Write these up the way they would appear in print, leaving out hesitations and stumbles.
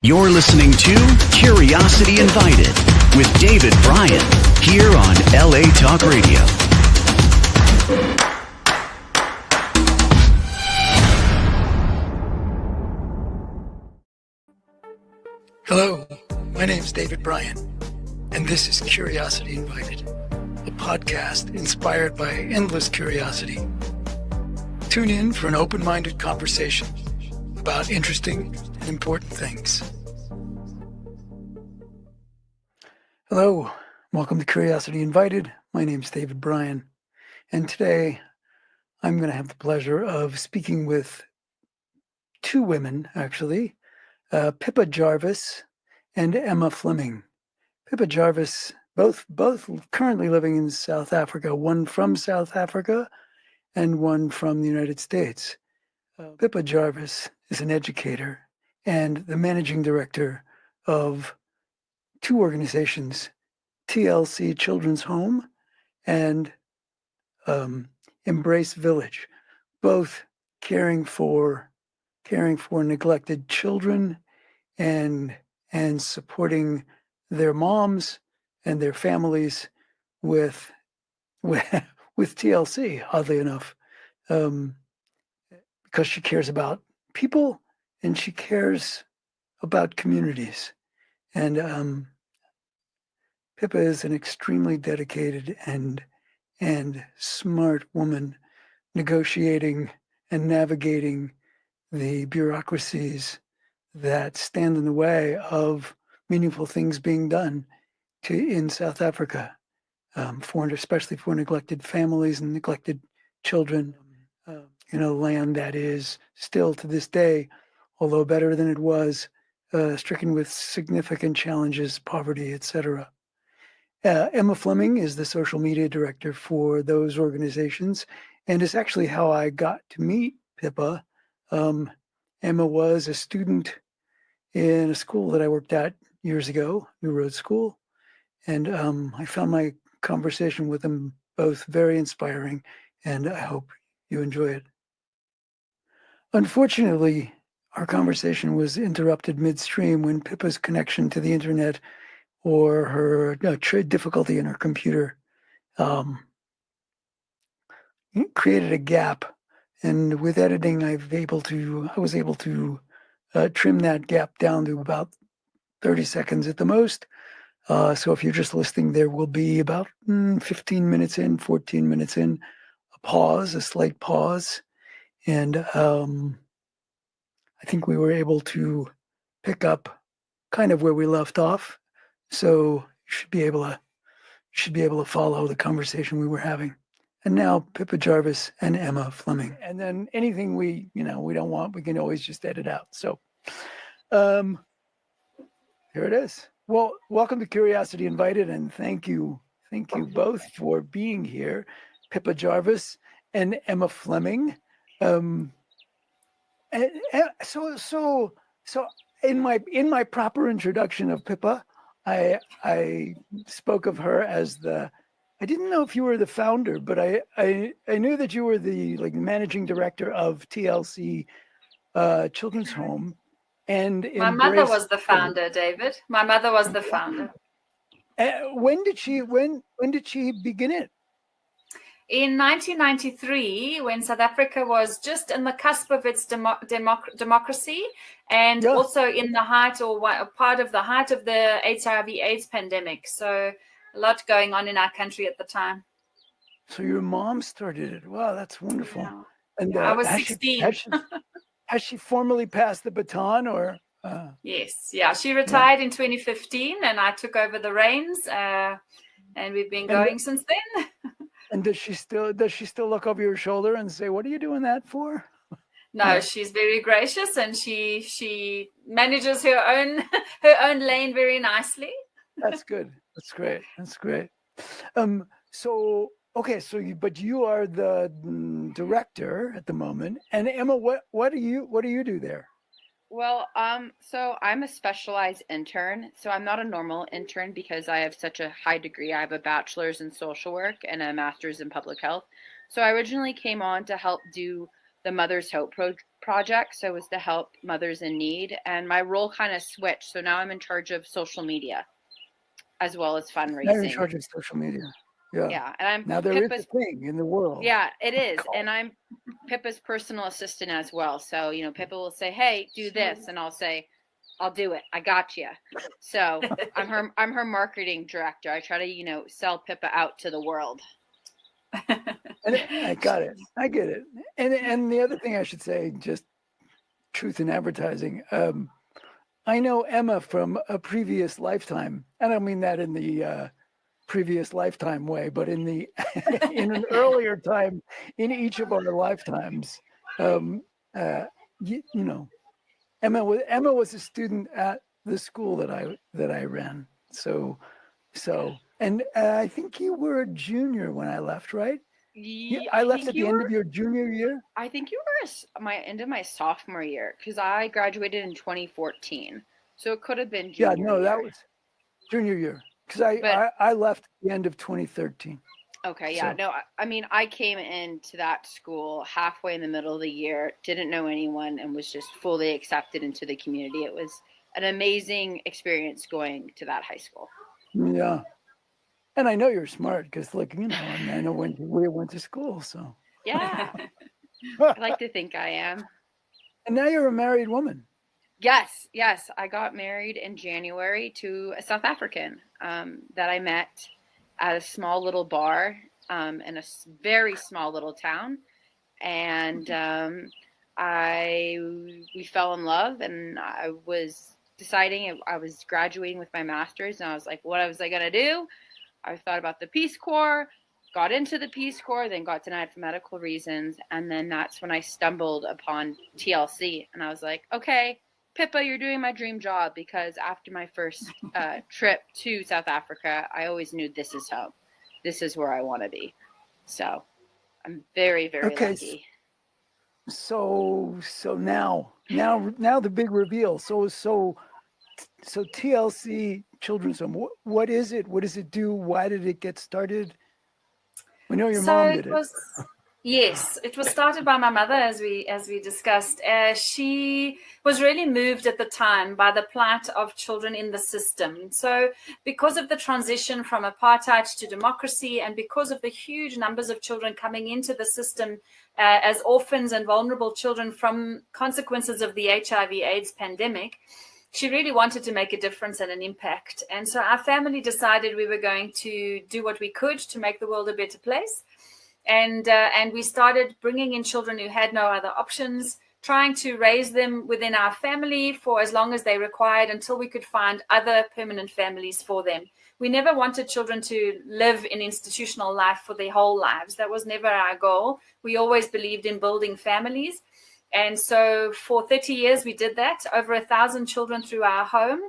You're listening to Curiosity Invited with David Bryan here on LA Talk Radio. Hello, my name is David Bryan, and this is Curiosity Invited, a podcast inspired by endless curiosity. Tune in for an open-minded conversation about interesting and important things. Hello, welcome to Curiosity Invited. My name is David Bryan, and today I'm going to have the pleasure of speaking with two women, actually, Pippa Jarvis and Emma Fleming. Pippa Jarvis, both currently living in South Africa, one from South Africa and one from the United States. Pippa Jarvis is an educator and the managing director of two organizations, TLC Children's Home and Embrace Village, both caring for neglected children and supporting their moms and their families with TLC, oddly enough, because she cares about people and she cares about communities. And Pippa is an extremely dedicated and smart woman, negotiating and navigating the bureaucracies that stand in the way of meaningful things being done in South Africa, especially for neglected families and neglected children, in a land that is still to this day, although better than it was, stricken with significant challenges, poverty, etc. Emma Fleming is the social media director for those organizations, and it's actually how I got to meet Pippa. Emma was a student in a school that I worked at years ago, New Road School, and I found my conversation with them both very inspiring, and I hope you enjoy it. Unfortunately, our conversation was interrupted midstream when Pippa's connection to the internet or her difficulty in her computer created a gap. And with editing, I was able to trim that gap down to about 30 seconds at the most. So if you're just listening, there will be about 15 minutes in, 14 minutes in, a slight pause. And I think we were able to pick up kind of where we left off. So you should be able to follow the conversation we were having. And now Pippa Jarvis and Emma Fleming. And then anything we don't want, we can always just edit out. So here it is. Well, welcome to Curiosity Invited, and thank you both for being here, Pippa Jarvis and Emma Fleming. So in my proper introduction of Pippa, I spoke of her as I didn't know if you were the founder, but I knew that you were the managing director of TLC Children's Home. And my mother was the founder, David. My mother was the founder. When did she begin it? In 1993, when South Africa was just in the cusp of its democracy, and also in the height or part of the height of the HIV/AIDS pandemic. So a lot going on in our country at the time. So your mom started it. Wow, that's wonderful. Yeah. And I was 16. Has she formally passed the baton, or? Yes, yeah. She retired in 2015, and I took over the reins, and we've been going since then. And does she still look over your shoulder and say, "What are you doing that for?" No, she's very gracious, and she manages her own lane very nicely. That's good. That's great. That's great. But you are the director at the moment. And Emma, what do you do there? Well, so I'm a specialized intern. So I'm not a normal intern because I have such a high degree. I have a bachelor's in social work and a master's in public health. So I originally came on to help do the Mother's Hope project. So it was to help mothers in need. And my role kind of switched. So now I'm in charge of social media as well as fundraising. Now you're in charge of social media. Yeah. Yeah. And I'm now there Pippa's, is a thing in the world. Yeah, it is. And I'm Pippa's personal assistant as well. So, you know, Pippa will say, hey, do this. And I'll say, I'll do it. I got you. So I'm her marketing director. I try to, you know, sell Pippa out to the world. I got it. I get it. And the other thing I should say, just truth in advertising. I know Emma from a previous lifetime. I don't mean that in the previous lifetime way, but in the in an earlier time in each of our lifetimes. You know, Emma was a student at the school that I ran. So, and I think you were a junior when I left, right? I left at the end of your junior year. I think you were my end of my sophomore year because I graduated in 2014, so it could have been junior. Yeah, no, year. that was junior year because I left at the end of 2013. Okay, yeah, so. No, I mean, I came into that school halfway in the middle of the year, didn't know anyone, and was just fully accepted into the community. It was an amazing experience going to that high school. Yeah. And I know you're smart because, like, you know, I know when we went to school, so. Yeah. I like to think I am. And now you're a married woman. Yes. I got married in January to a South African that I met at a small little bar in a very small little town. And we fell in love, and I was deciding I was graduating with my master's, and I was like, what was I going to do? I thought about the Peace Corps, got into the Peace Corps, then got denied for medical reasons. And then that's when I stumbled upon TLC. And I was like, okay, Pippa, you're doing my dream job, because after my first trip to South Africa, I always knew this is home. This is where I want to be. So I'm very, very lucky. So now the big reveal. So TLC Children's Home. What is it? What does it do? Why did it get started? We know your mom did it. Yes, it was started by my mother, as we discussed. She was really moved at the time by the plight of children in the system. So because of the transition from apartheid to democracy, and because of the huge numbers of children coming into the system as orphans and vulnerable children from consequences of the HIV/AIDS pandemic, she really wanted to make a difference and an impact. And so our family decided we were going to do what we could to make the world a better place. And we started bringing in children who had no other options, trying to raise them within our family for as long as they required until we could find other permanent families for them. We never wanted children to live in institutional life for their whole lives. That was never our goal. We always believed in building families. And so for 30 years, we did that, over 1,000 children through our home,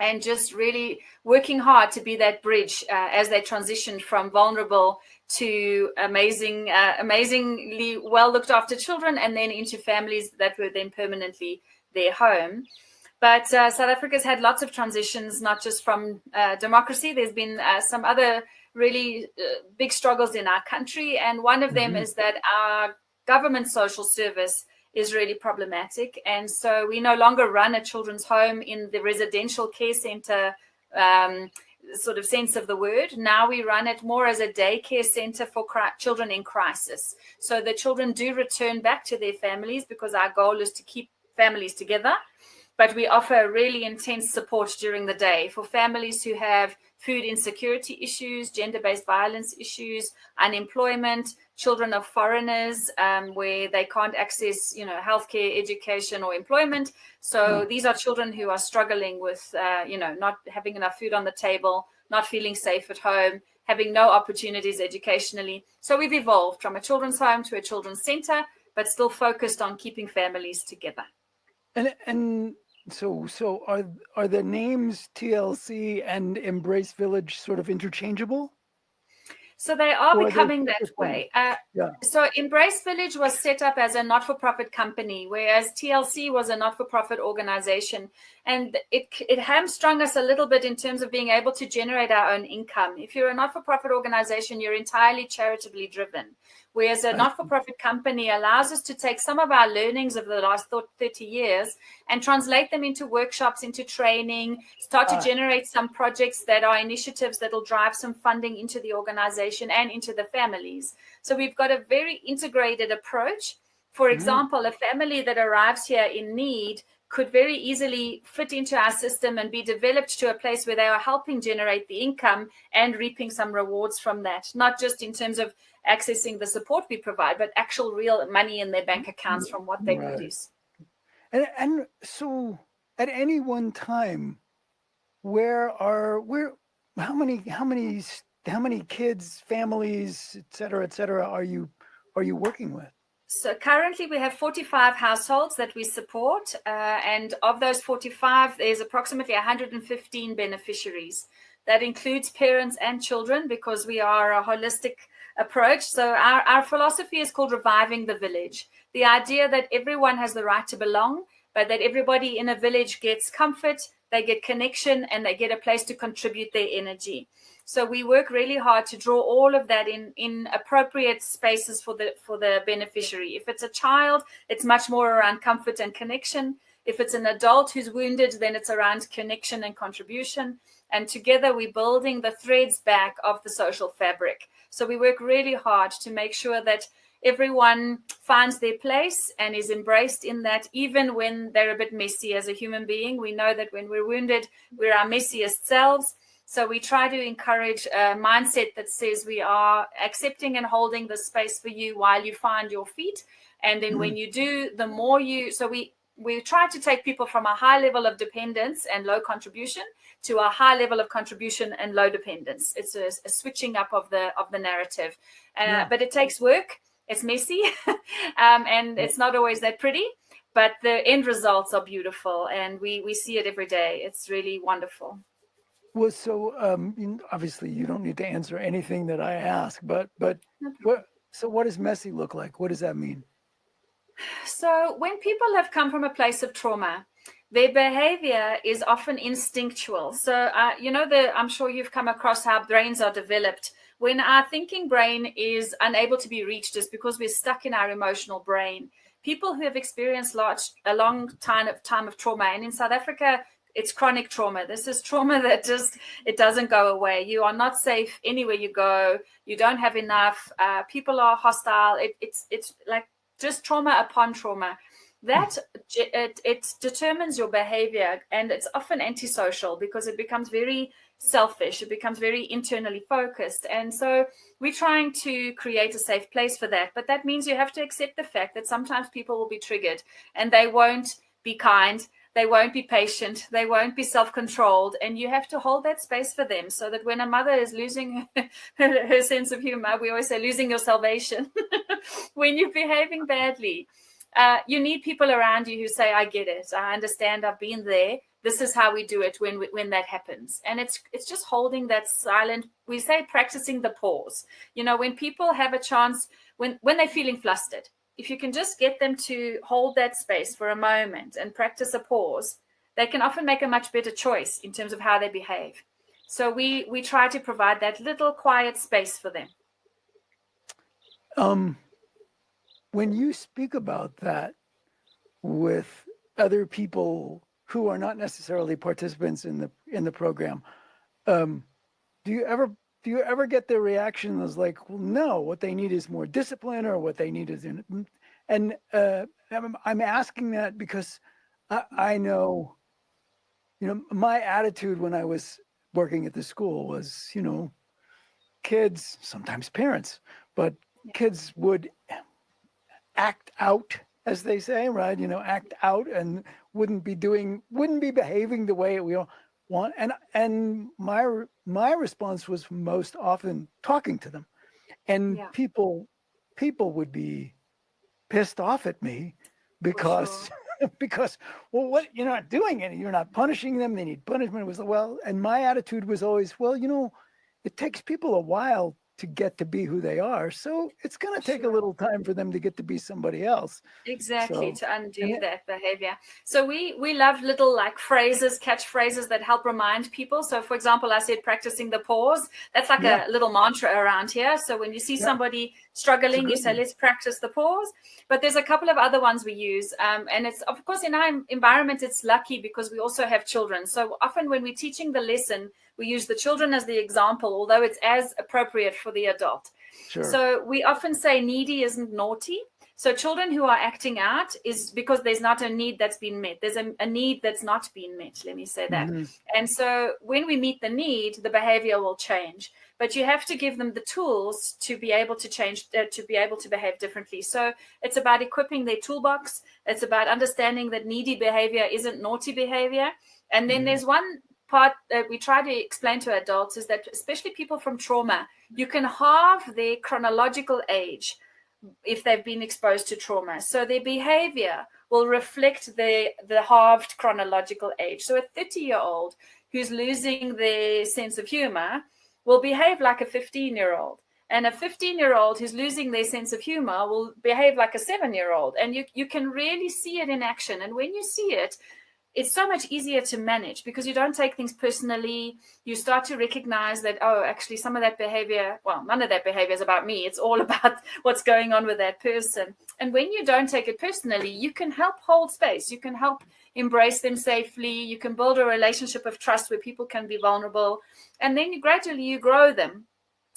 and just really working hard to be that bridge as they transitioned from vulnerable to amazingly well looked after children, and then into families that were then permanently their home. But South Africa's had lots of transitions, not just from democracy. There's been some other really big struggles in our country. And one of them is that our government social service is really problematic. And so we no longer run a children's home in the residential care center sort of sense of the word. Now we run it more as a daycare center for children in crisis. So the children do return back to their families, because our goal is to keep families together. But we offer really intense support during the day for families who have food insecurity issues, gender-based violence issues, unemployment, children of foreigners, where they can't access, healthcare, education, or employment. So these are children who are struggling with, not having enough food on the table, not feeling safe at home, having no opportunities educationally. So we've evolved from a children's home to a children's center, but still focused on keeping families together. And so are the names TLC and Embrace Village sort of interchangeable? So they are becoming that way. So Embrace Village was set up as a not-for-profit company, whereas TLC was a not-for-profit organization. And it hamstrung us a little bit in terms of being able to generate our own income. If you're a not-for-profit organization, you're entirely charitably driven. whereas a not-for-profit company allows us to take some of our learnings of the last 30 years and translate them into workshops, into training, start to generate some projects that are initiatives that will drive some funding into the organization and into the families. So we've got a very integrated approach. For example, a family that arrives here in need could very easily fit into our system and be developed to a place where they are helping generate the income and reaping some rewards from that, not just in terms of accessing the support we provide, but actual real money in their bank accounts from what they produce. And so at any one time, how many kids, families, et cetera, are you working with? So currently we have 45 households that we support. And of those 45, there's approximately 115 beneficiaries. That includes parents and children because we are a holistic approach. So our philosophy is called Reviving the Village. The idea that everyone has the right to belong, but that everybody in a village gets comfort, they get connection, and they get a place to contribute their energy. So we work really hard to draw all of that in appropriate spaces for the beneficiary. If it's a child, it's much more around comfort and connection. If it's an adult who's wounded, then it's around connection and contribution. And together we're building the threads back of the social fabric. So we work really hard to make sure that everyone finds their place and is embraced in that, even when they're a bit messy as a human being. We know that when we're wounded, we're our messiest selves. So we try to encourage a mindset that says we are accepting and holding the space for you while you find your feet. And then when you do, the more you, so we try to take people from a high level of dependence and low contribution to a high level of contribution and low dependence. It's a switching up of the narrative. But it takes work. It's messy. And it's not always that pretty. But the end results are beautiful. And we see it every day. It's really wonderful. Well, so obviously you don't need to answer anything that I ask, but what does messy look like? What does that mean? So when people have come from a place of trauma, their behavior is often instinctual. So, I'm sure you've come across how brains are developed. When our thinking brain is unable to be reached, is because we're stuck in our emotional brain. People who have experienced a long time of trauma, and in South Africa, it's chronic trauma. This is trauma that it doesn't go away. You are not safe anywhere you go. You don't have enough. People are hostile. It's like just trauma upon trauma. That it determines your behavior, and it's often antisocial because it becomes very selfish. It becomes very internally focused. And so we're trying to create a safe place for that. But that means you have to accept the fact that sometimes people will be triggered and they won't be kind. They won't be patient. They won't be self-controlled. And you have to hold that space for them so that when a mother is losing her sense of humor, we always say losing your salvation. When you're behaving badly, you need people around you who say, I get it. I understand. I've been there. This is how we do it when that happens. And it's just holding that silent, we say practicing the pause. When people have a chance, when they're feeling flustered, if you can just get them to hold that space for a moment and practice a pause, they can often make a much better choice in terms of how they behave. So we try to provide that little quiet space for them. When you speak about that with other people who are not necessarily participants in the program, do you ever get the reaction that's like, well, no, what they need is more discipline, or what they need is and I'm asking that because I know, my attitude when I was working at the school was, kids, sometimes parents, but kids would act out, as they say, right? Act out and wouldn't be behaving the way we all want. And my response was most often talking to them, and people would be pissed off at me because well, what, you're not doing it, you're not punishing them, they need punishment. It was and my attitude was always, well, it takes people a while to get to be who they are. So it's going to take a little time for them to get to be somebody else. Exactly, So, to undo that behavior. So we love little like phrases, catchphrases that help remind people. So for example, I said practicing the pause. That's like a little mantra around here. So when you see somebody struggling, you say, let's practice the pause. But there's a couple of other ones we use. And it's, of course, in our environment, it's lucky because we also have children. So often when we're teaching the lesson, we use the children as the example, although it's as appropriate for the adult. Sure. So we often say needy isn't naughty. So children who are acting out is because there's not a need that's been met. There's a need that's not been met. Let me say that. Mm-hmm. And so when we meet the need, the behavior will change. But you have to give them the tools to be able to change, to be able to behave differently. So it's about equipping their toolbox. It's about understanding that needy behavior isn't naughty behavior. And then there's one part that we try to explain to adults is that especially people from trauma, you can halve their chronological age if they've been exposed to trauma. So their behavior will reflect the halved chronological age. So a 30-year-old who's losing their sense of humor will behave like a 15-year-old. And a 15-year-old who's losing their sense of humor will behave like a 7-year-old. And you can really see it in action. And when you see it, it's so much easier to manage because you don't take things personally. You start to recognize that, oh, actually some of that behavior, well, none of that behavior is about me. It's all about what's going on with that person. And when you don't take it personally, you can help hold space. You can help embrace them safely. You can build a relationship of trust where people can be vulnerable. And then you gradually grow them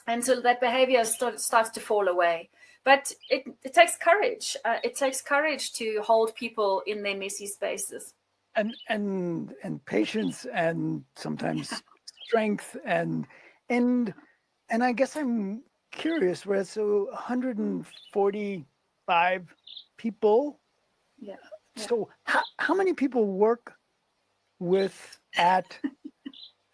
until that behavior starts to fall away. But it takes courage. It takes courage to hold people in their messy spaces. And patience and sometimes strength and I guess I'm curious, where so 145 people. Yeah. So how many people work with at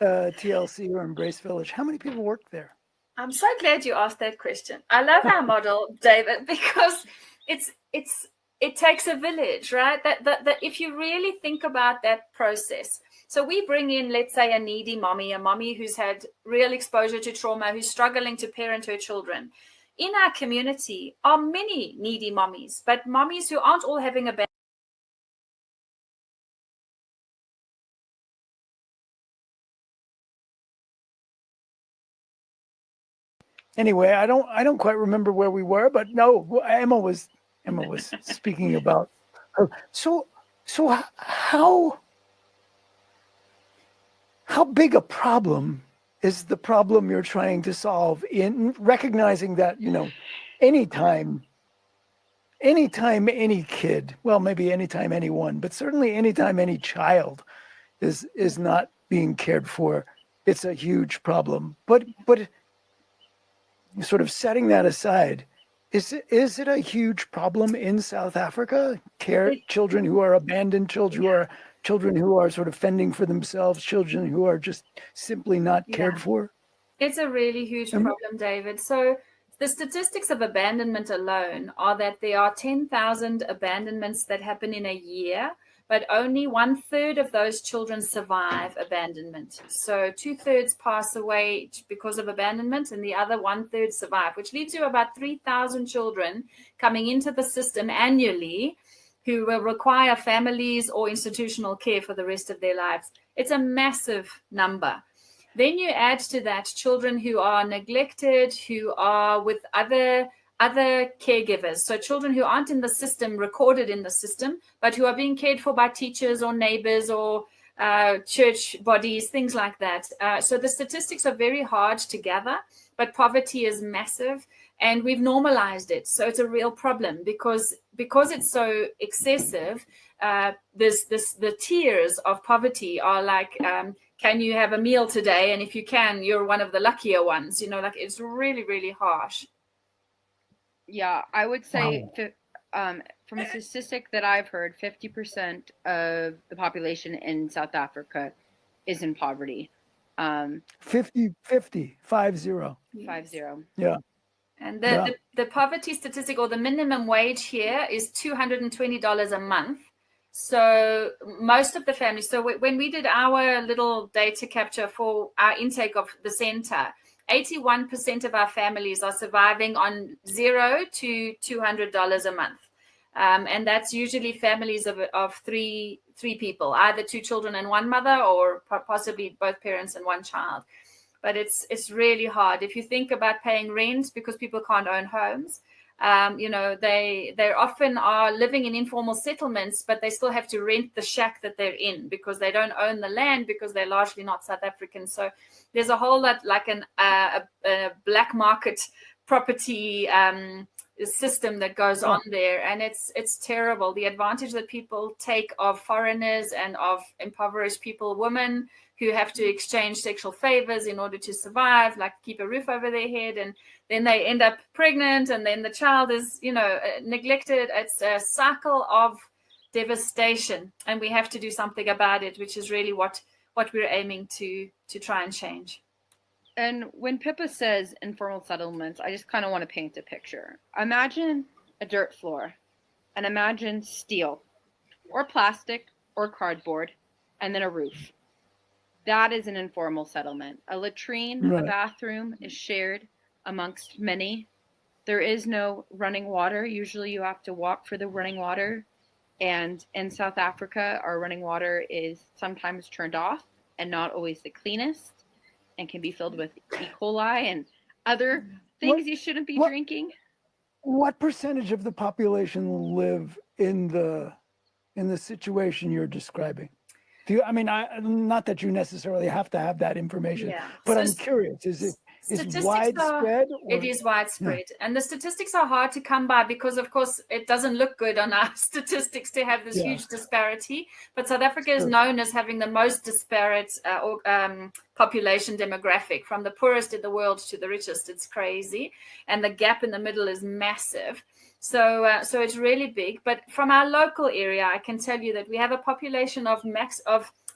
TLC or Embrace Village? How many people work there? I'm so glad you asked that question. I love our model, David, because it takes a village, right? That if you really think about that process. So we bring in, let's say, a needy mommy, a mommy who's had real exposure to trauma, who's struggling to parent her children. In our community are many needy mommies, but mommies who aren't all having a bad. Anyway, I don't quite remember where we were, but no, Emma was speaking about her. So how big a problem is the problem you're trying to solve, in recognizing that, you know, anytime any kid, well, maybe anytime anyone, but certainly anytime any child is not being cared for, it's a huge problem. But sort of setting that aside, is it a huge problem in South Africa? Children who are abandoned, children who are sort of fending for themselves, children who are just simply not cared for? It's a really huge problem, David. So the statistics of abandonment alone are that there are 10,000 abandonments that happen in a year, but only 1/3 of those children survive abandonment. So 2/3 pass away because of abandonment, and the other 1/3 survive, which leaves you about 3,000 children coming into the system annually who will require families or institutional care for the rest of their lives. It's a massive number. Then you add to that children who are neglected, who are with other caregivers. So children who aren't in the system, recorded in the system, but who are being cared for by teachers or neighbors or church bodies, things like that. So the statistics are very hard to gather, but poverty is massive, and we've normalized it. So it's a real problem because it's so excessive. The tiers of poverty are like, can you have a meal today? And if you can, you're one of the luckier ones. You know, like it's really, really harsh. Yeah, I would say from a statistic that I've heard, 50% of the population in South Africa is in poverty. 50. 50. Yeah. And the poverty statistic, or the minimum wage here, is $220 a month. So most of the families, so when we did our little data capture for our intake of the center, 81% of our families are surviving on $0 to $200 a month. And that's usually families of three people, either 2 children and 1 mother, or possibly both parents and 1 child. But it's really hard. If you think about paying rent, because people can't own homes, they often are living in informal settlements, but they still have to rent the shack that they're in because they don't own the land, because they're largely not South African. So there's a whole lot like a black market property system that goes on there, and it's terrible. The advantage that people take of foreigners and of impoverished people, women who have to exchange sexual favors in order to survive, like keep a roof over their head, and then they end up pregnant, and then the child is neglected. It's a cycle of devastation, and we have to do something about it, which is really what we're aiming to try and change. And when Pippa says informal settlements, I just kind of want to paint a picture. Imagine a dirt floor, and imagine steel or plastic or cardboard, and then a roof. That is an informal settlement. A latrine, a bathroom is shared amongst many. There is no running water. Usually you have to walk for the running water. And in South Africa, our running water is sometimes turned off and not always the cleanest, and can be filled with E. coli and other things you shouldn't be drinking. What percentage of the population live in the situation you're describing? Not that you necessarily have to have that information, but I'm curious. Is it widespread? It is widespread. And the statistics are hard to come by because, of course, it doesn't look good on our statistics to have this huge disparity. But South Africa is known as having the most disparate population demographic, from the poorest in the world to the richest. It's crazy. And the gap in the middle is massive. So it's really big. But from our local area, I can tell you that we have a population of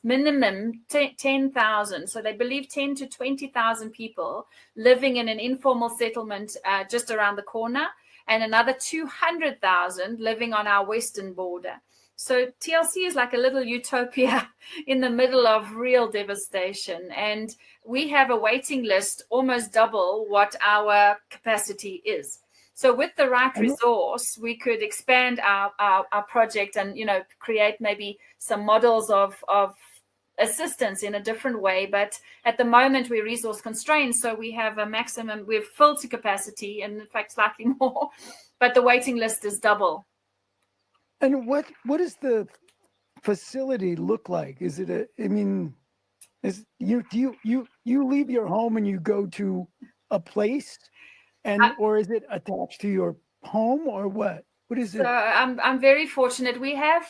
minimum 10,000. So they believe 10 to 20,000 people living in an informal settlement just around the corner, and another 200,000 living on our western border. So TLC is like a little utopia in the middle of real devastation. And we have a waiting list almost double what our capacity is. So with the right resource, we could expand our project and, create maybe some models of assistance in a different way. But at the moment, we're resource constrained. So we have a maximum, we're full to capacity, and in fact, slightly more, but the waiting list is double. And what does the facility look like? Is it you leave your home and you go to a place? Or is it attached to your home, or what? What is it? So I'm very fortunate. We have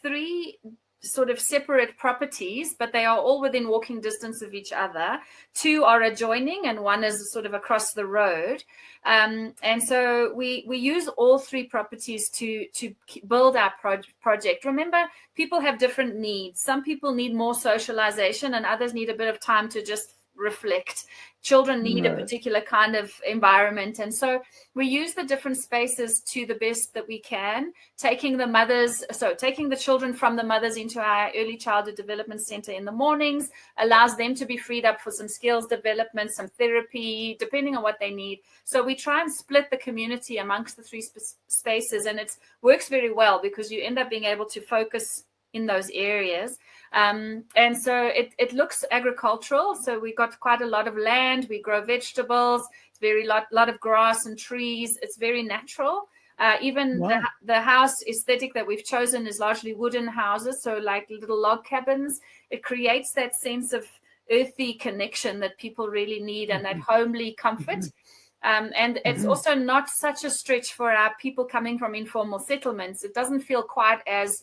3 sort of separate properties, but they are all within walking distance of each other. 2 are adjoining, and 1 is sort of across the road. And so we use all 3 properties to build our project. Remember, people have different needs. Some people need more socialization, and others need a bit of time to just reflect. Children need a particular kind of environment, and so we use the different spaces to the best that we can, taking the children from the mothers into our early childhood development center in the mornings allows them to be freed up for some skills development, some therapy, depending on what they need. So we try and split the community amongst the 3 spaces, and it works very well because you end up being able to focus in those areas. And so it looks agricultural. So we got quite a lot of land. We grow vegetables. It's very lot of grass and trees. It's very natural. Even the house aesthetic that we've chosen is largely wooden houses. So like little log cabins. It creates that sense of earthy connection that people really need, and that homely comfort. And it's also not such a stretch for our people coming from informal settlements. It doesn't feel quite as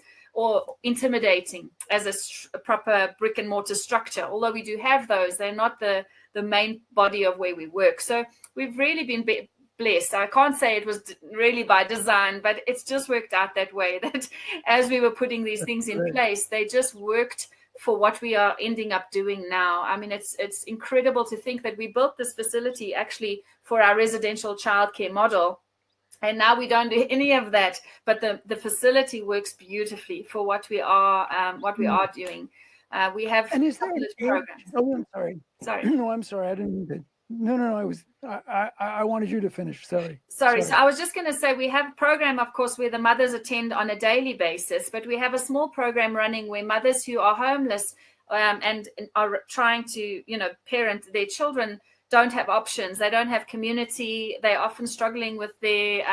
intimidating as a proper brick and mortar structure. Although we do have those, they're not the main body of where we work. So we've really been blessed. I can't say it was really by design, but it's just worked out that way, that as we were putting these things in place, they just worked for what we are ending up doing now. I mean, it's incredible to think that we built this facility actually for our residential childcare model. And now we don't do any of that, but the facility works beautifully for what we are doing. We have and is there programs. Oh, I'm sorry. Sorry. No, I'm sorry. I didn't mean to No. I wanted you to finish. Sorry. So I was just going to say, we have a program, of course, where the mothers attend on a daily basis, but we have a small program running where mothers who are homeless and are trying to, parent their children don't have options. They don't have community. They're often struggling with their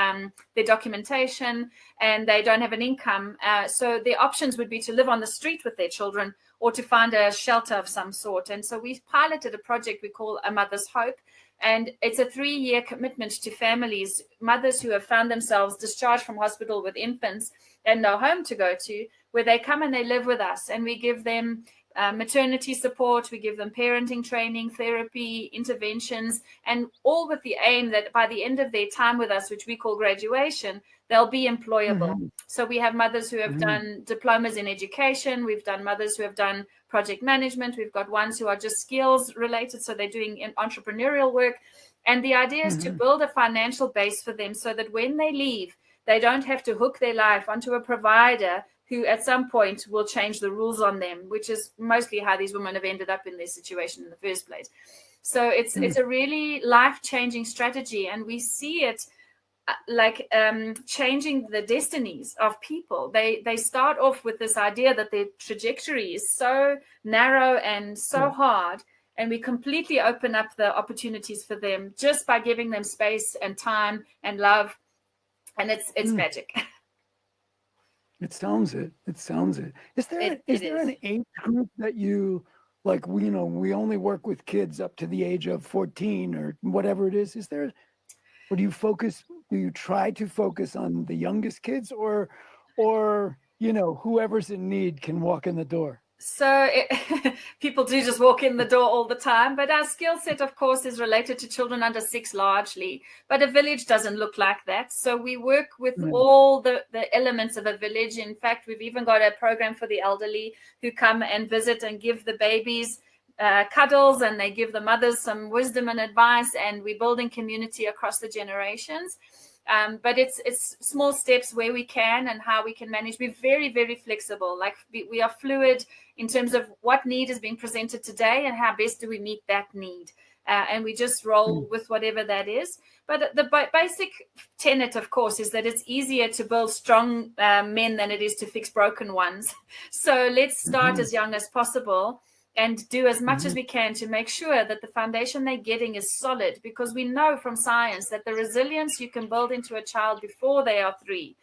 documentation, and they don't have an income. So their options would be to live on the street with their children or to find a shelter of some sort. And so we piloted a project we call A Mother's Hope. And it's a 3-year commitment to families, mothers who have found themselves discharged from hospital with infants and no home to go to, where they come and they live with us. And we give them maternity support, we give them parenting training, therapy, interventions, and all with the aim that by the end of their time with us, which we call graduation, they'll be employable. Mm-hmm. So we have mothers who have mm-hmm. done diplomas in education. We've done mothers who have done project management. We've got ones who are just skills related. So they're doing entrepreneurial work. And the idea is mm-hmm. to build a financial base for them so that when they leave, they don't have to hook their life onto a provider who at some point will change the rules on them, which is mostly how these women have ended up in this situation in the first place. So it's a really life-changing strategy, and we see it like changing the destinies of people. They start off with this idea that their trajectory is so narrow and so hard, and we completely open up the opportunities for them just by giving them space and time and love, and it's magic. It sounds it. Is there an age group that you like? We only work with kids up to the age of 14 or whatever it is. Is there, or do you try to focus on the youngest kids, or whoever's in need can walk in the door? So people do just walk in the door all the time, but our skill set, of course, is related to children under 6 largely, but a village doesn't look like that. So we work with all the elements of a village. In fact, we've even got a program for the elderly who come and visit and give the babies cuddles, and they give the mothers some wisdom and advice, and we're building community across the generations. But it's small steps where we can and how we can manage. We're very, very flexible. Like we are fluid in terms of what need is being presented today and how best do we meet that need. And we just roll with whatever that is. But the basic tenet, of course, is that it's easier to build strong men than it is to fix broken ones. So let's start as young as possible and do as much as we can to make sure that the foundation they're getting is solid, because we know from science that the resilience you can build into a child before they are 3,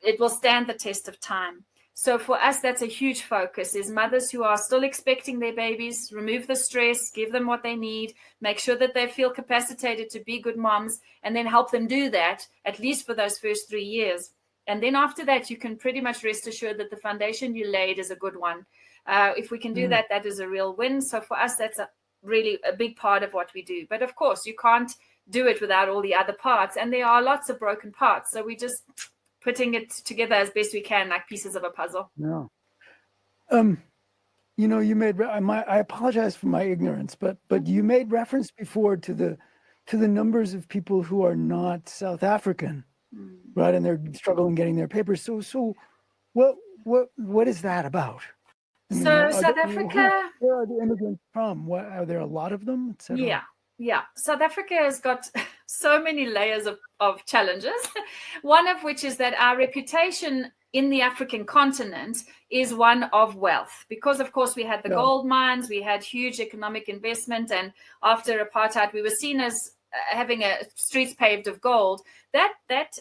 it will stand the test of time. So for us, that's a huge focus, is mothers who are still expecting their babies, remove the stress, give them what they need, make sure that they feel capacitated to be good moms, and then help them do that, at least for those first 3 years. And then after that, you can pretty much rest assured that the foundation you laid is a good one. If we can do that, that is a real win. So for us, that's really a big part of what we do. But of course, you can't do it without all the other parts. And there are lots of broken parts. So we just putting it together as best we can, like pieces of a puzzle. Yeah. You made, I apologize for my ignorance, but you made reference before to the numbers of people who are not South African, right? And they're struggling getting their papers. So what is that about? South Africa. Where are the immigrants from? Are there a lot of them? Yeah. South Africa has got so many layers of challenges. One of which is that our reputation in the African continent is one of wealth, because of course we had the gold mines, we had huge economic investment, and after apartheid we were seen as having streets paved of gold. That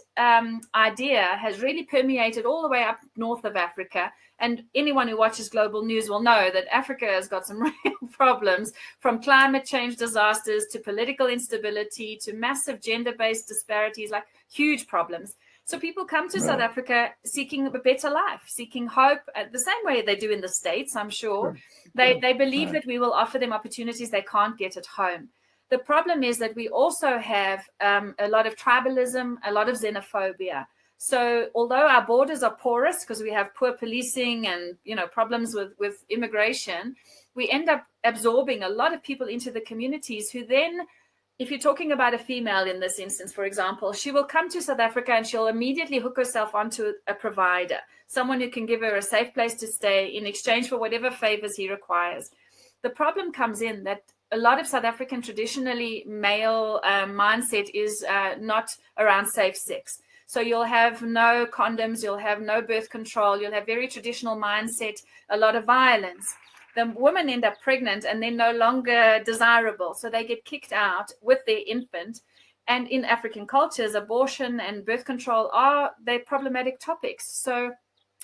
idea has really permeated all the way up north of Africa. And anyone who watches global news will know that Africa has got some real problems, from climate change disasters to political instability to massive gender-based disparities, like huge problems. So people come to South Africa seeking a better life, seeking hope, the same way they do in the States, I'm sure. They believe that we will offer them opportunities they can't get at home. The problem is that we also have a lot of tribalism, a lot of xenophobia. So although our borders are porous because we have poor policing and problems with immigration, we end up absorbing a lot of people into the communities who then, if you're talking about a female in this instance, for example, she will come to South Africa and she'll immediately hook herself onto a provider, someone who can give her a safe place to stay in exchange for whatever favors he requires. The problem comes in that a lot of South African traditionally male mindset is not around safe sex. So you'll have no condoms, you'll have no birth control, you'll have very traditional mindset, a lot of violence. The women end up pregnant and they're no longer desirable. So they get kicked out with their infant. And in African cultures, abortion and birth control they're problematic topics. So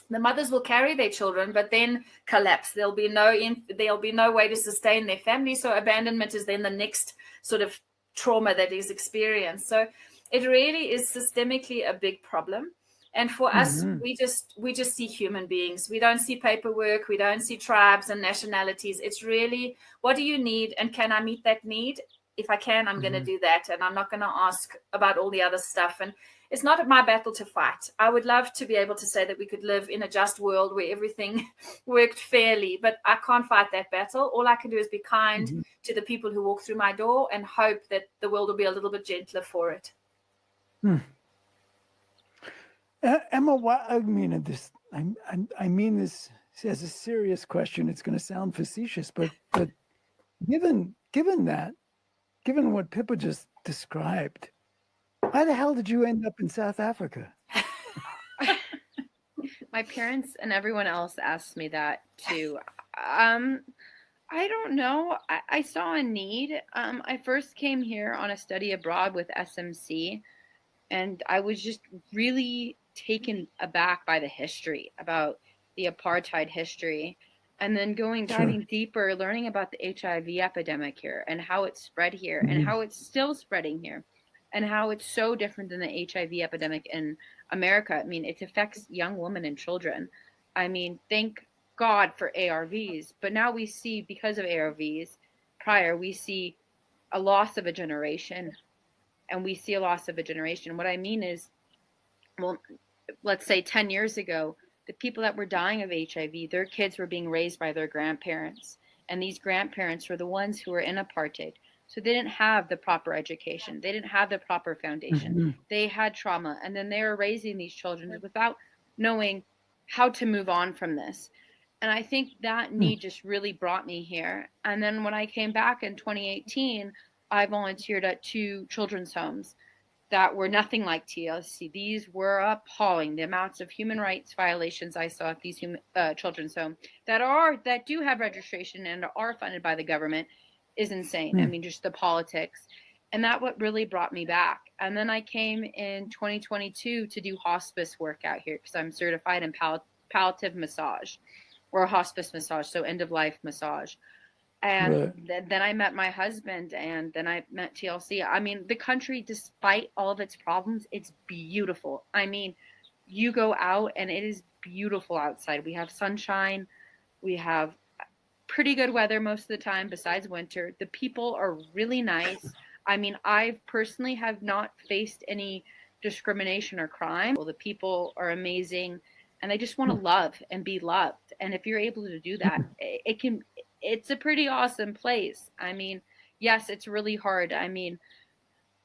the mothers will carry their children, but then collapse. There'll be no way to sustain their family. So abandonment is then the next sort of trauma that is experienced. So it really is systemically a big problem. And for us, we just see human beings. We don't see paperwork. We don't see tribes and nationalities. It's really, what do you need? And can I meet that need? If I can, I'm going to do that. And I'm not going to ask about all the other stuff. And it's not my battle to fight. I would love to be able to say that we could live in a just world where everything worked fairly, but I can't fight that battle. All I can do is be kind to the people who walk through my door and hope that the world will be a little bit gentler for it. Emma, I mean this. I mean this as a serious question. It's going to sound facetious, but given what Pippa just described, why the hell did you end up in South Africa? My parents and everyone else asked me that too. I don't know. I saw a need. I first came here on a study abroad with SMC, and I was just really taken aback by the history, about the apartheid history, and then diving deeper, learning about the HIV epidemic here and how it spread here and how it's still spreading here and how it's so different than the HIV epidemic in America. I mean, it affects young women and children. I mean, thank God for ARVs, but now we see, because of ARVs, we see a loss of a generation, and we see a loss of a generation. What I mean is, well, let's say 10 years ago, the people that were dying of HIV, their kids were being raised by their grandparents. And these grandparents were the ones who were in apartheid. So they didn't have the proper education. They didn't have the proper foundation. They had trauma. And then they were raising these children without knowing how to move on from this. And I think that need just really brought me here. And then when I came back in 2018, I volunteered at 2 children's homes that were nothing like TLC. These were appalling. The amounts of human rights violations I saw at these children's homes that do have registration and are funded by the government is insane. I mean, just the politics. And that what really brought me back. And then I came in 2022 to do hospice work out here because I'm certified in palliative massage, or hospice massage, so end of life massage. And then I met my husband, and then I met TLC. I mean, the country, despite all of its problems, it's beautiful. I mean, you go out and it is beautiful outside. We have sunshine. We have pretty good weather most of the time besides winter. The people are really nice. I mean, I personally have not faced any discrimination or crime. Well, the people are amazing, and they just want to love and be loved. And if you're able to do that, it's a pretty awesome place. I mean, yes, it's really hard. I mean,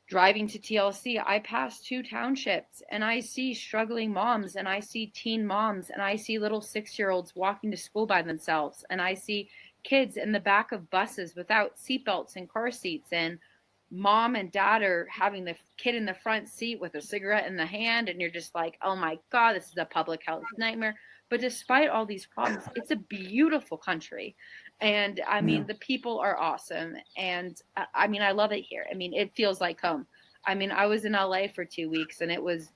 driving to TLC, I pass 2 townships and I see struggling moms, and I see teen moms, and I see little 6-year-olds walking to school by themselves. And I see kids in the back of buses without seatbelts and car seats, and mom and dad are having the kid in the front seat with a cigarette in the hand. And you're just like, oh my God, this is a public health nightmare. But despite all these problems, it's a beautiful country. And I mean, the people are awesome. And I mean, I love it here. I mean, it feels like home. I mean, I was in LA for 2 weeks, and it was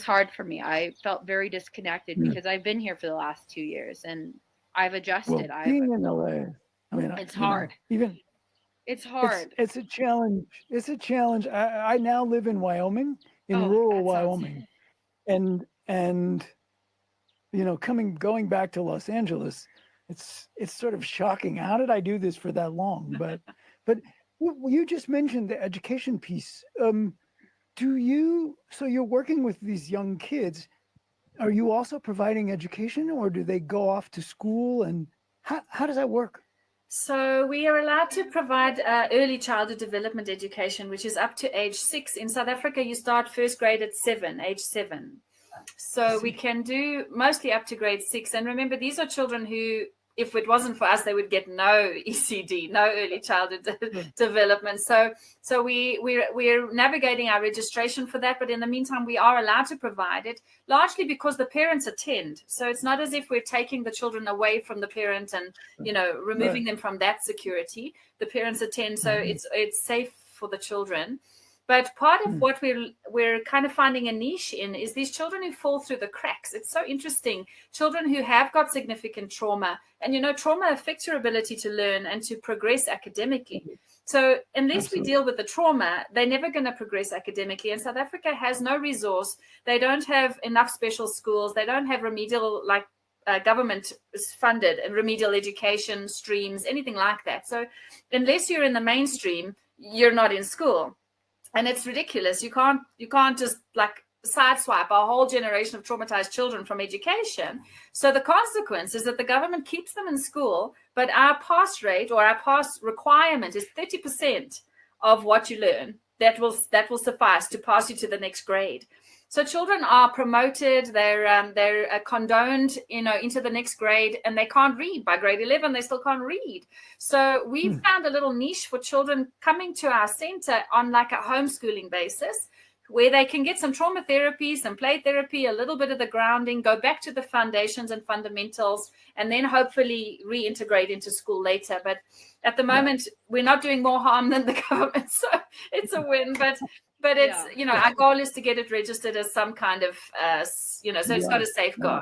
hard for me. I felt very disconnected because I've been here for the last 2 years, and I've adjusted. Being in LA, I mean, it's hard. It's hard. It's a challenge. It's a challenge. I now live in Wyoming, in rural Wyoming, and you know, going back to Los Angeles, it's sort of shocking. How did I do this for that long? But you just mentioned the education piece. So you're working with these young kids. Are you also providing education, or do they go off to school? And how does that work? So we are allowed to provide early childhood development education, which is up to age 6. In South Africa, you start first grade at age 7. So we can do mostly up to grade 6. And remember, these are children who if it wasn't for us, they would get no ECD, no early childhood development. So we're navigating our registration for that. But in the meantime, we are allowed to provide it, largely because the parents attend. So it's not as if we're taking the children away from the parent and, removing them from that security. The parents attend. So it's safe for the children. But part of what we're kind of finding a niche in is these children who fall through the cracks. It's so interesting. Children who have got significant trauma, and trauma affects your ability to learn and to progress academically. So unless we deal with the trauma, they're never going to progress academically. And South Africa has no resource. They don't have enough special schools. They don't have remedial, government funded remedial education streams, anything like that. So unless you're in the mainstream, you're not in school. And it's ridiculous. You can't just sideswipe a whole generation of traumatized children from education. So the consequence is that the government keeps them in school, but our pass rate or our pass requirement is 30% of what you learn. That will suffice to pass you to the next grade. So children are promoted, they're condoned, into the next grade, and they can't read. By grade 11, they still can't read. So we've found a little niche for children coming to our center on a homeschooling basis, where they can get some trauma therapy, some play therapy, a little bit of the grounding, go back to the foundations and fundamentals, and then hopefully reintegrate into school later. But at the moment, we're not doing more harm than the government, so it's a win. But it's, our goal is to get it registered as some kind of, so it's got a safeguard,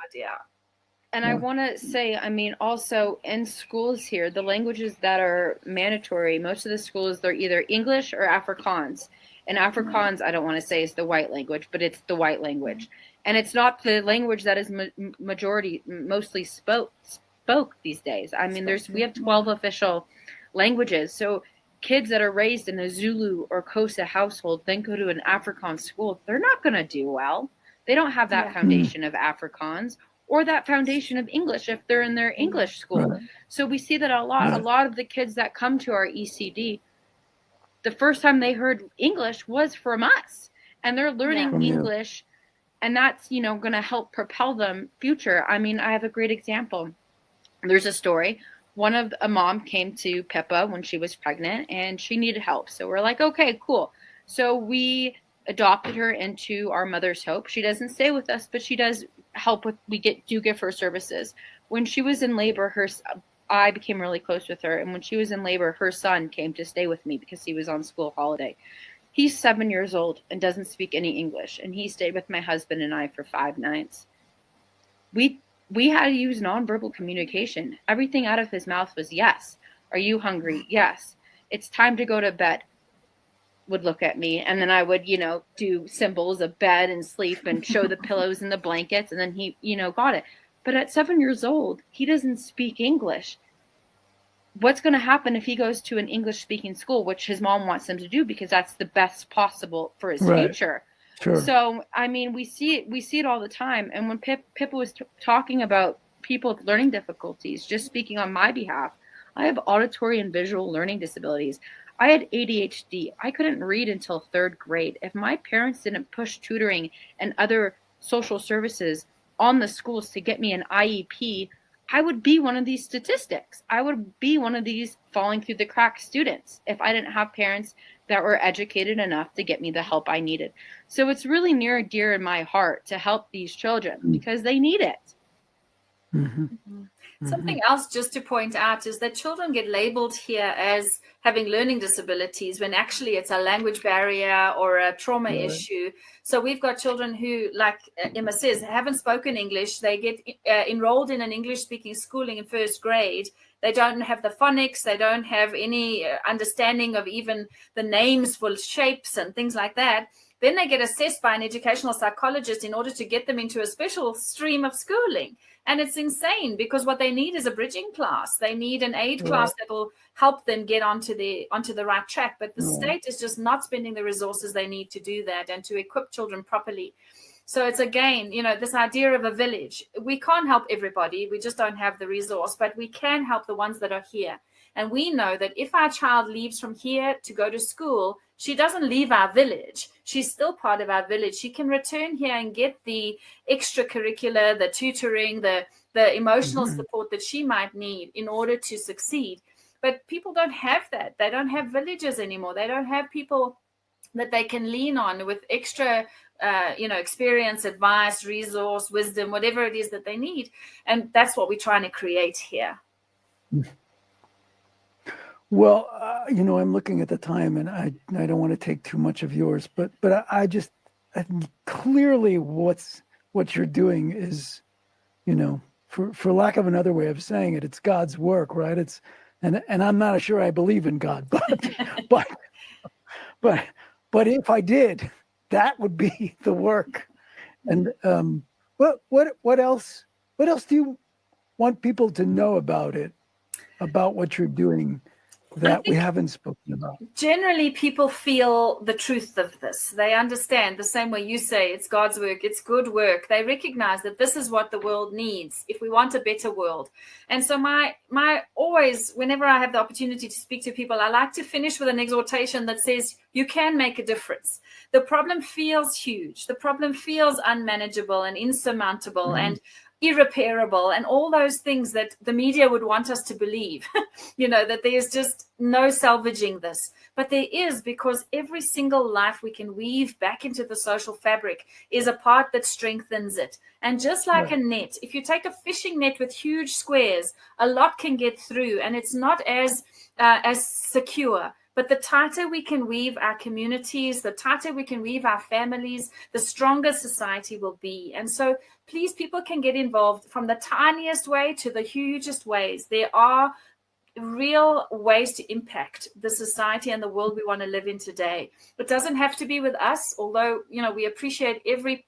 And I want to say, also in schools here, the languages that are mandatory, most of the schools, they're either English or Afrikaans. And Afrikaans, I don't want to say is the white language, but it's the white language. And it's not the language that is mostly spoke these days. We have 12 official languages. So kids that are raised in a Zulu or Xhosa household then go to an Afrikaans school, they're not going to do well. They don't have that foundation of Afrikaans or that foundation of English if they're in their English school. Right. So we see that a lot of the kids that come to our ECD, the first time they heard English was from us, and they're learning English, and that's, going to help propel them future. I have a great example. There's a story. A mom came to Pippa when she was pregnant and she needed help. So we're like, okay, cool. So we adopted her into our Mother's Hope. She doesn't stay with us, but she does help with, do give her services. When she was in labor, I became really close with her. And when she was in labor, her son came to stay with me because he was on school holiday. He's 7 years old and doesn't speak any English. And he stayed with my husband and I for 5 nights. We had to use nonverbal communication. Everything out of his mouth was yes. Are you hungry? Yes. It's time to go to bed. Would look at me, and then I would, do symbols of bed and sleep and show the pillows and the blankets, and then he, got it. But at 7 years old, he doesn't speak English. What's going to happen if he goes to an English-speaking school, which his mom wants him to do because that's the best possible for his future? Sure. So, we see it all the time. And when Pippa was talking about people with learning difficulties, just speaking on my behalf, I have auditory and visual learning disabilities. I had ADHD. I couldn't read until 3rd grade. If my parents didn't push tutoring and other social services on the schools to get me an IEP, I would be one of these statistics. I would be one of these falling through the cracks students if I didn't have parents that were educated enough to get me the help I needed. So it's really near and dear in my heart to help these children because they need it. Something else just to point out is that children get labeled here as having learning disabilities when actually it's a language barrier or a trauma issue. So we've got children who, like Emma says, haven't spoken English. They get enrolled in an English-speaking schooling in 1st grade. They don't have the phonics. They don't have any understanding of even the names for shapes and things like that. Then they get assessed by an educational psychologist in order to get them into a special stream of schooling. And it's insane because what they need is a bridging class. They need an aid class that will help them get onto the right track. But the state is just not spending the resources they need to do that and to equip children properly. So it's, again, this idea of a village. We can't help everybody. We just don't have the resource, but we can help the ones that are here. And we know that if our child leaves from here to go to school, she doesn't leave our village. She's still part of our village. She can return here and get the extracurricular, the tutoring, the the emotional support that she might need in order to succeed. But people don't have that. They don't have villages anymore. They don't have people that they can lean on with extra experience, advice, resource, wisdom, whatever it is that they need. And that's what we're trying to create here. Well, I'm looking at the time, and I don't want to take too much of yours, but I clearly what you're doing is, for lack of another way of saying it, it's God's work, right? And I'm not sure I believe in God, but if I did, that would be the work. And what else do you want people to know about it, about what you're doing, that we haven't spoken about? Generally, people feel the truth of this. They understand the same way you say it's God's work, it's good work. They recognize that this is what the world needs if we want a better world. And so my always, whenever I have the opportunity to speak to people, I like to finish with an exhortation that says, you can make a difference. The problem feels huge. The problem feels unmanageable and insurmountable and irreparable and all those things that the media would want us to believe, that there's just no salvaging this. But there is, because every single life we can weave back into the social fabric is a part that strengthens it. And just like a net, if you take a fishing net with huge squares, a lot can get through and it's not as secure. But the tighter we can weave our communities, the tighter we can weave our families, the stronger society will be. And so please, people can get involved from the tiniest way to the hugest ways. There are real ways to impact the society and the world we want to live in today. It doesn't have to be with us, although, we appreciate every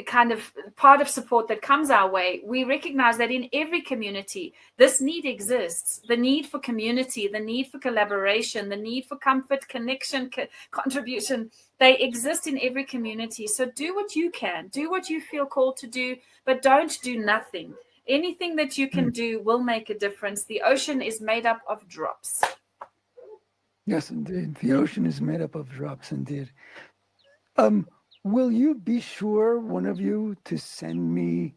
kind of part of support that comes our way. We recognize that in every community, this need exists. The need for community, the need for collaboration, the need for comfort, connection, contribution, they exist in every community. So do what you can, do what you feel called to do, but don't do nothing. Anything that you can do will make a difference. The ocean is made up of drops. Yes, indeed. The ocean is made up of drops, indeed. Will you be sure, one of you, to send me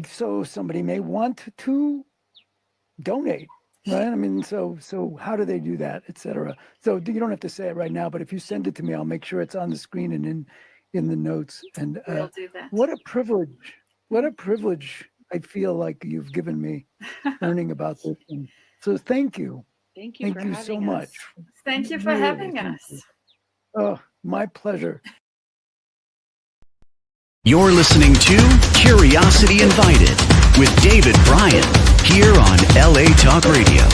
so somebody may want to donate, right? I mean, so how do they do that, et cetera? So you don't have to say it right now, but if you send it to me, I'll make sure it's on the screen and in the notes. And we'll do that. What a privilege I feel like you've given me learning about this. And so thank you. Thank you so much. Thank you for having us. Oh, my pleasure. You're listening to Curiosity Invited with David Bryan here on LA Talk Radio.